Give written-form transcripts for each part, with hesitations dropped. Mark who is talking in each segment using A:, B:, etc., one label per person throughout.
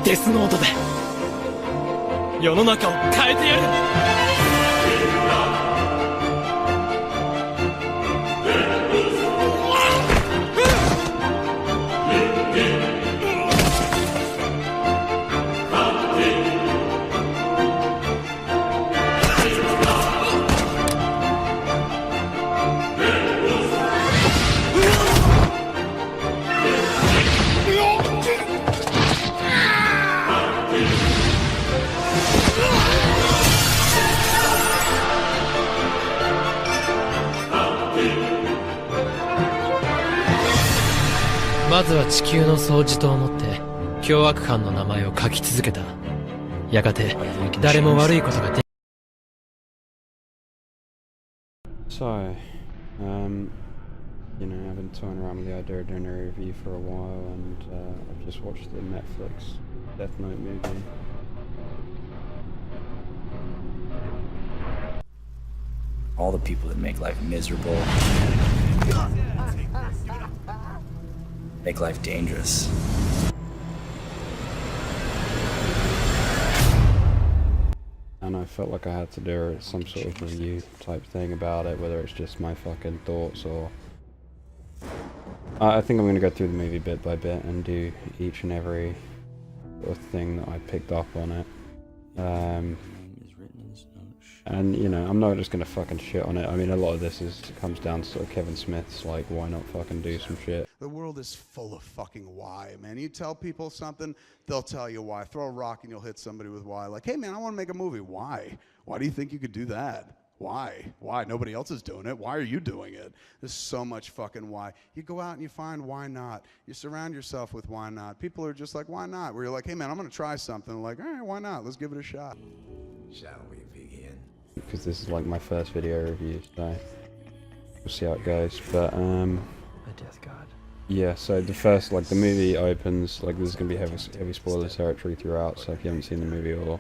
A: デスノートで世の中を変えてやる。まずは地球の掃除と思って凶悪犯の名前を書き続けた。やがて誰も悪いことができ。
B: So, you know, I've been toying around with the idea of doing a review for a while, and I've just watched the Netflix Death Note movie.
C: All the people that make life miserable, make life dangerous.
B: And I felt like I had to do some sort of review type thing about it, whether it's just my fucking thoughts or... I think I'm going to go through the movie bit by bit and do each and every sort of thing that I picked up on it. And, you know, I'm not just gonna fucking shit on it. I mean, a lot of this comes down to sort of Kevin Smith's, like, why not fucking do some shit?
D: The world is full of fucking why, man. You tell people something, they'll tell you why. Throw a rock and you'll hit somebody with why. Like, hey man, I want to make a movie. Why? Why do you think you could do that? Why? Why? Nobody else is doing it. Why are you doing it? There's so much fucking why. You go out and you find why not. You surround yourself with why not. People are just like, why not? Where you're like, hey man, I'm gonna try something. Like, all right, why not? Let's give it a shot.
C: Shall we begin?
B: Because this is like my first video review, so we'll see how it goes. But
A: A death god.
B: yeah. So the first, like, the movie opens like there's gonna be heavy spoiler territory throughout. So if you haven't seen the movie or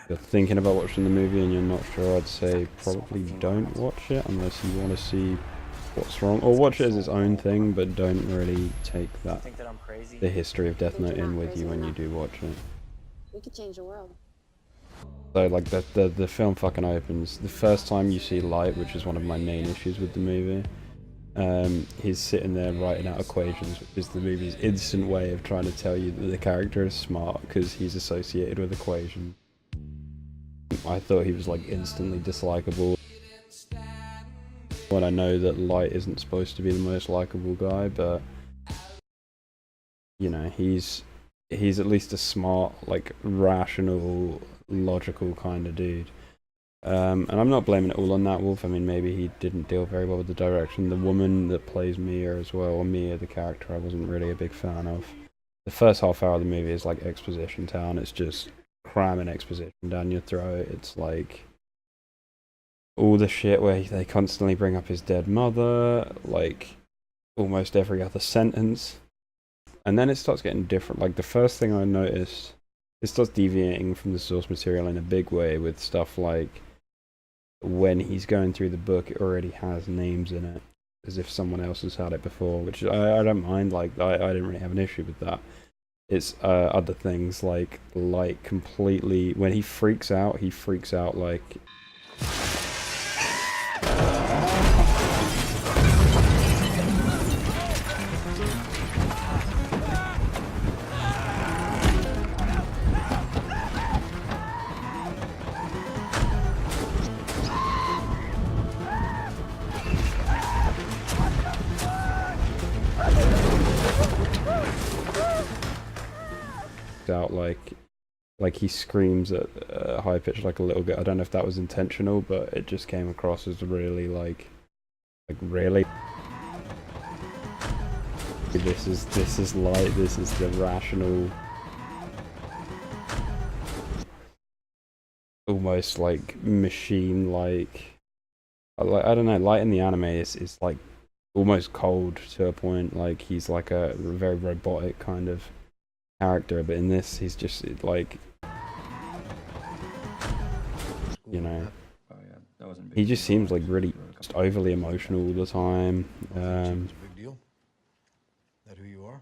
B: you're thinking about watching the movie and you're not sure, I'd say probably don't watch it unless you want to see what's wrong, or watch it as its own thing, but don't really take the history of Death Note in with you when you do watch it.
E: We could change the world.
B: So, like, the film fucking opens. The first time you see Light, which is one of my main issues with the movie, he's sitting there writing out equations, which is the movie's instant way of trying to tell you that the character is smart because he's associated with equations. I thought he was, like, instantly dislikable. When I know that Light isn't supposed to be the most likable guy, but, you know, he's at least a smart, like, rational, logical kind of dude. And I'm not blaming it all on that Wolf. I mean, maybe he didn't deal very well with the direction. The woman that plays Mia as well, or Mia the character, I wasn't really a big fan of. The first half hour of the movie is like exposition town. It's just cramming exposition down your throat. It's like all the shit where they constantly bring up his dead mother, like almost every other sentence. And then it starts getting different. Like, the first thing I noticed, it starts deviating from the source material in a big way with stuff like when he's going through the book, it already has names in it, as if someone else has had it before, which I don't mind. Like, I didn't really have an issue with that. It's other things like completely, when he freaks out like... out like he screams at a high pitch, like a little bit. I don't know if that was intentional, but it just came across as really like really, this is Light, this is the rational, almost like machine, like I don't know, Light in the anime is like almost cold to a point. Like, he's like a very robotic kind of character, but in this he's just like, you know, he just seems like really just overly emotional all the time.
F: Big deal. That who you are?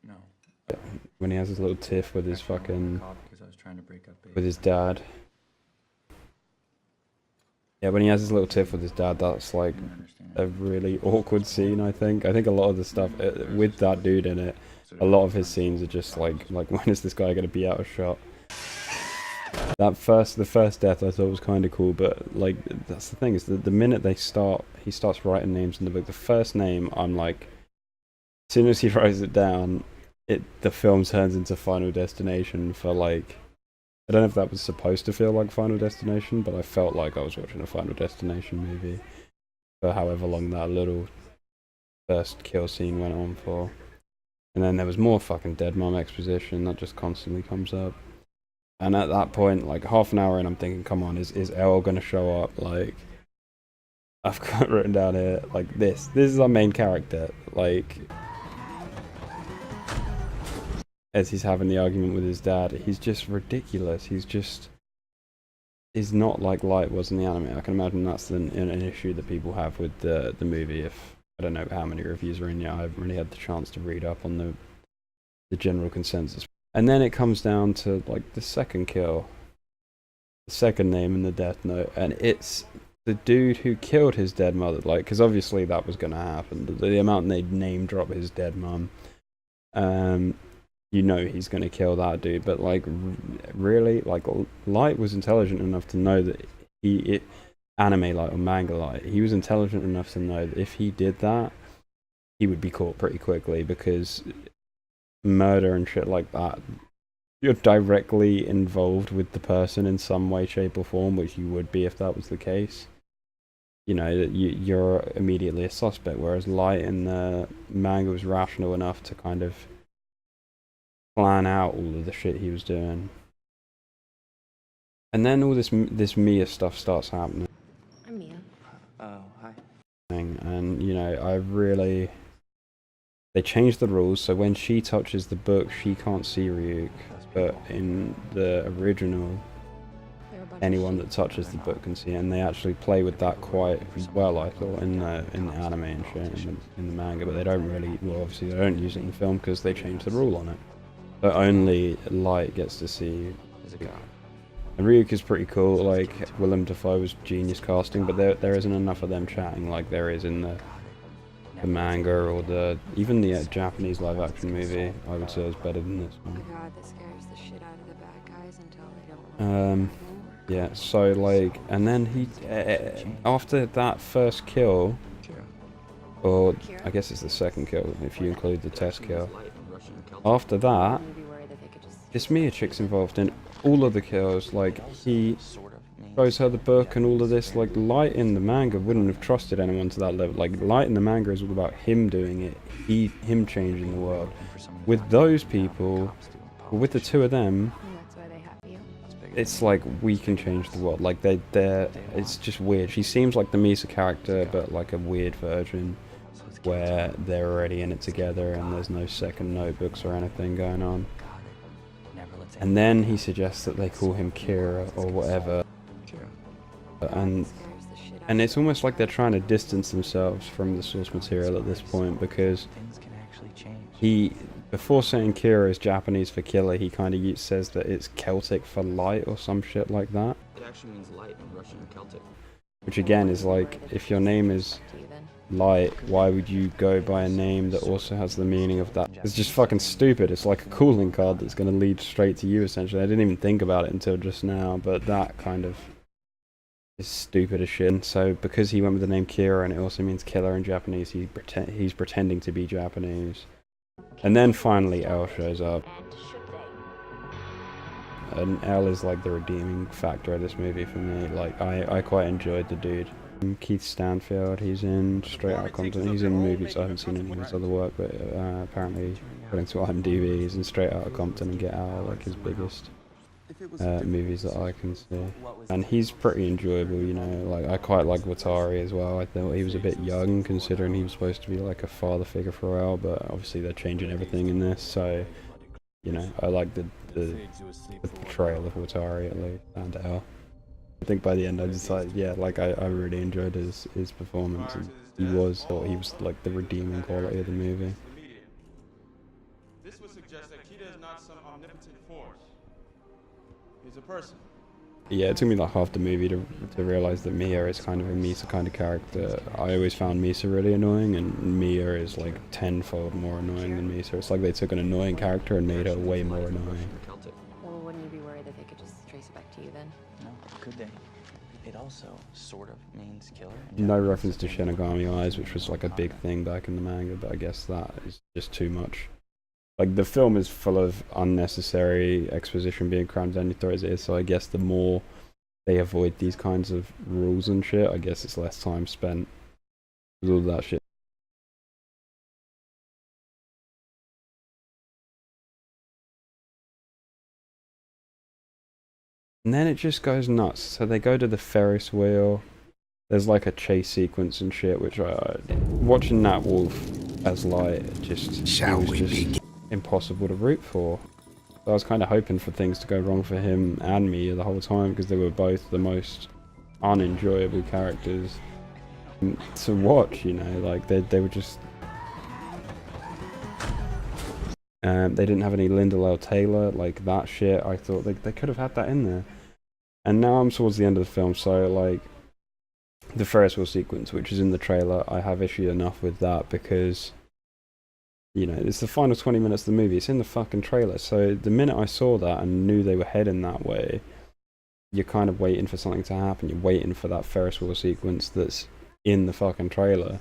C: No.
B: when he has his little tiff with his fucking
C: Because I was trying to break up
B: with his dad. Yeah, when he has his little tiff with his dad, that's like a really awkward scene. I think a lot of the stuff with that dude in it, a lot of his scenes are just like when is this guy gonna be out of shot? The first death I thought was kind of cool, but like that's the thing is that the minute he starts writing names in the book. The first name, I'm like, as soon as he writes it down, the film turns into Final Destination for like. I don't know if that was supposed to feel like Final Destination, but I felt like I was watching a Final Destination movie for however long that little first kill scene went on for. And then there was more fucking dead mom exposition that just constantly comes up. And at that point, like half an hour in, I'm thinking, come on, is Elle gonna show up? Like, I've got written down here, like this is our main character, like, as he's having the argument with his dad, he's just ridiculous. He's not like Light was in the anime. I can imagine that's an issue that people have with the movie. If I don't know how many reviews are in yet, I haven't really had the chance to read up on the general consensus. And then it comes down to like the second kill, the second name in the death note, and it's the dude who killed his dead mother. Like, because obviously that was gonna happen. The amount they name drop his dead mum. You know he's going to kill that dude, but like really, like Light was intelligent enough to know that anime Light or manga Light, he was intelligent enough to know that if he did that, he would be caught pretty quickly, because murder and shit like that, you're directly involved with the person in some way, shape or form, which you would be if that was the case. You know, you're immediately a suspect, whereas Light in the manga was rational enough to kind of plan out all of the shit he was doing. And then all this Mia stuff starts happening.
E: I'm Mia.
C: Oh, hi.
B: And, you know, they changed the rules, so when she touches the book, she can't see Ryuk. But in the original, anyone that touches the book can see it, and they actually play with that quite well, I thought, in the anime and shit, in the manga, but they don't really, well, obviously they don't use it in the film because they changed the rule on it. But only Light gets to see. And Ryuk is pretty cool. Like, Willem Dafoe was genius casting, but there isn't enough of them chatting like there is in the manga or even the Japanese live action movie. I would say is better than this one.
F: Oh my god, that scares the shit out of the bad guys until they don't want to.
B: Yeah. So like, and then he after that first kill, or I guess it's the second kill if you include the test kill. After that, this Mia chick's involved in all of the kills. Like, he shows her the book and all of this. Like, Light in the manga wouldn't have trusted anyone to that level. Like, Light in the manga is all about him doing it, him changing the world. With those people, with the two of them, it's like, we can change the world. Like, it's just weird. She seems like the Misa character, but like a weird version, where they're already in it together and there's no second notebooks or anything going on. And then he suggests that they call him Kira or whatever. And it's almost like they're trying to distance themselves from the source material at this point, because before saying Kira is Japanese for killer, he kind of says that it's Celtic for light or some shit like that.
G: It actually means light in Russian and Celtic.
B: Which again is like, if your name is Light, why would you go by a name that also has the meaning of that? It's just fucking stupid. It's like a calling card that's going to lead straight to you, essentially. I didn't even think about it until just now, but that kind of is stupid as shit. So because he went with the name Kira and it also means killer in Japanese, he's pretending to be Japanese. And then finally Elle shows up. And Elle is like the redeeming factor of this movie for me. Like, I quite enjoyed the dude. Keith Stanfield, he's in Straight Outta Compton. He's in movies, I haven't seen any of his other work, but apparently, according to IMDb, he's in Straight Outta Compton and Get Out, like his biggest movies that I can see. And he's pretty enjoyable, you know, like I quite like Watari as well. I thought he was a bit young considering he was supposed to be like a father figure for Elle, but obviously they're changing everything in this, so, you know, I like the portrayal of Watari at least, and Elle. I think by the end I decided, yeah, like I really enjoyed his performance. And he was like the redeeming quality of the movie.
H: This would suggest that Kita is not
D: He's a person.
B: Yeah, it took me like half the movie to realize that Mia is kind of a Misa kind of character. I always found Misa really annoying, and Mia is like tenfold more annoying than Misa. It's like they took an annoying character and made her way more annoying.
F: Well, wouldn't you be worried that they could just trace it back to you then?
G: No, could they? It also sort of means killer.
B: No reference to Shinigami Eyes, which was like a big thing back in the manga, but I guess that is just too much. Like, the film is full of unnecessary exposition being crammed down your throat as it is, so I guess the more they avoid these kinds of rules and shit, I guess it's less time spent with all that shit. And then it just goes nuts. So they go to the Ferris wheel. There's like a chase sequence and shit, which watching Nat Wolf as Light just impossible to root for. So I was kind of hoping for things to go wrong for him and Mia the whole time, because they were both the most unenjoyable characters to watch, you know, like they were just they didn't have any Linda Lyle Taylor, like that shit. I thought they could have had that in there. And now I'm towards the end of the film, so like the Ferris wheel sequence, which is in the trailer, I have issue enough with that because, you know, it's the final 20 minutes of the movie. It's in the fucking trailer. So the minute I saw that and knew they were heading that way, you're kind of waiting for something to happen. You're waiting for that Ferris wheel sequence that's in the fucking trailer.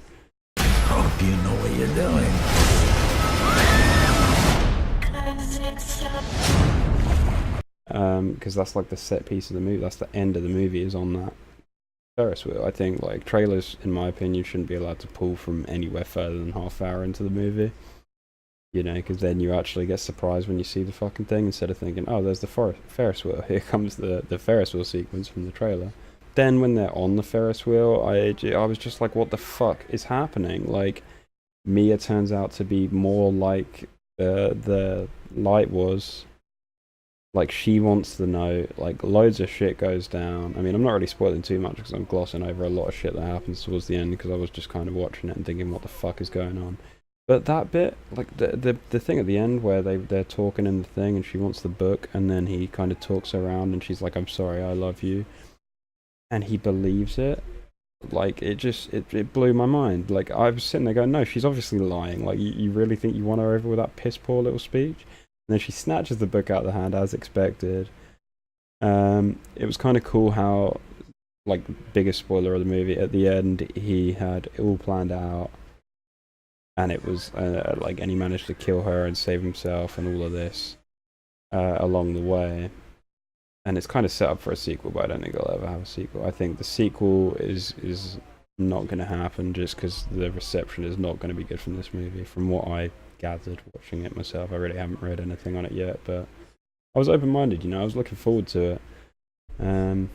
C: Hope you know what you're doing.
B: Because that's like the set piece of the movie. That's the end of the movie, is on that Ferris wheel. I think like trailers, in my opinion, shouldn't be allowed to pull from anywhere further than half hour into the movie. You know, because then you actually get surprised when you see the fucking thing, instead of thinking, oh, there's the Ferris wheel. Here comes the Ferris wheel sequence from the trailer. Then when they're on the Ferris wheel, I was just like, what the fuck is happening? Like, Mia turns out to be more like the Light was. Like, she wants to know, like, loads of shit goes down. I mean, I'm not really spoiling too much because I'm glossing over a lot of shit that happens towards the end, because I was just kind of watching it and thinking, what the fuck is going on? But that bit, like, the thing at the end where they're talking in the thing and she wants the book, and then he kind of talks around and she's like, I'm sorry, I love you. And he believes it. Like, it blew my mind. Like, I was sitting there going, no, she's obviously lying. Like, you really think you won her over with that piss poor little speech? And then she snatches the book out of the hand, as expected. It was kind of cool how, like, biggest spoiler of the movie, at the end, he had it all planned out. And it was, like, and he managed to kill her and save himself and all of this along the way. And it's kind of set up for a sequel, but I don't think they'll ever have a sequel. I think the sequel is not going to happen just because the reception is not going to be good from this movie, from what I gathered watching it myself. I really haven't read anything on it yet, but I was open-minded, you know, I was looking forward to it. And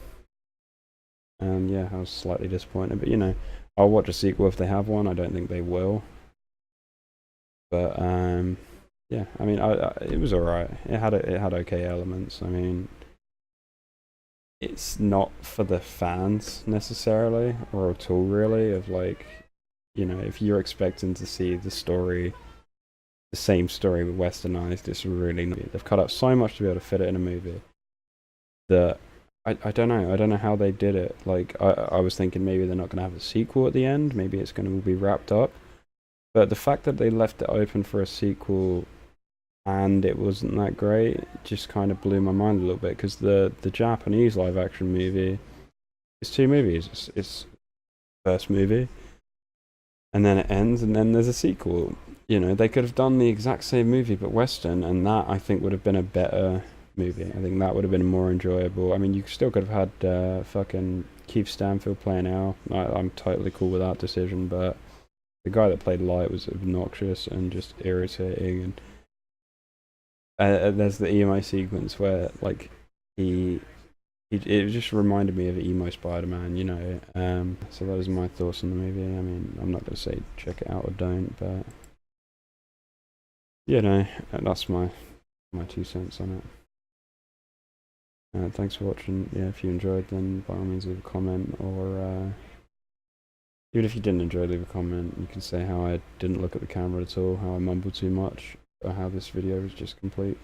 B: yeah, I was slightly disappointed, but you know, I'll watch a sequel if they have one. I don't think they will. But yeah, I mean, it was alright. It had okay elements. I mean, it's not for the fans necessarily, or at all really, of like, you know, if you're expecting to see the same story with westernized, it's really not. They've cut out so much to be able to fit it in a movie that I don't know how they did it. Like, I was thinking maybe they're not going to have a sequel at the end, maybe it's going to be wrapped up, but the fact that they left it open for a sequel and it wasn't that great just kind of blew my mind a little bit, because the Japanese live action movie, it's two movies. It's first movie and then it ends and then there's a sequel. You know, they could have done the exact same movie but western, and that I think would have been a better movie. I think that would have been more enjoyable. I mean, you still could have had fucking Keith Stanfield playing Al. I'm totally cool with that decision, but the guy that played Light was obnoxious and just irritating. And there's the emo sequence where, like, it just reminded me of emo Spider-Man, you know. So that was my thoughts on the movie. I mean, I'm not going to say check it out or don't, but you know, that's my 2 cents on it. Thanks for watching. Yeah, if you enjoyed, then by all means leave a comment, or even if you didn't enjoy, leave a comment. You can say how I didn't look at the camera at all, how I mumbled too much, or how this video was just complete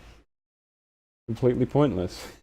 B: completely pointless.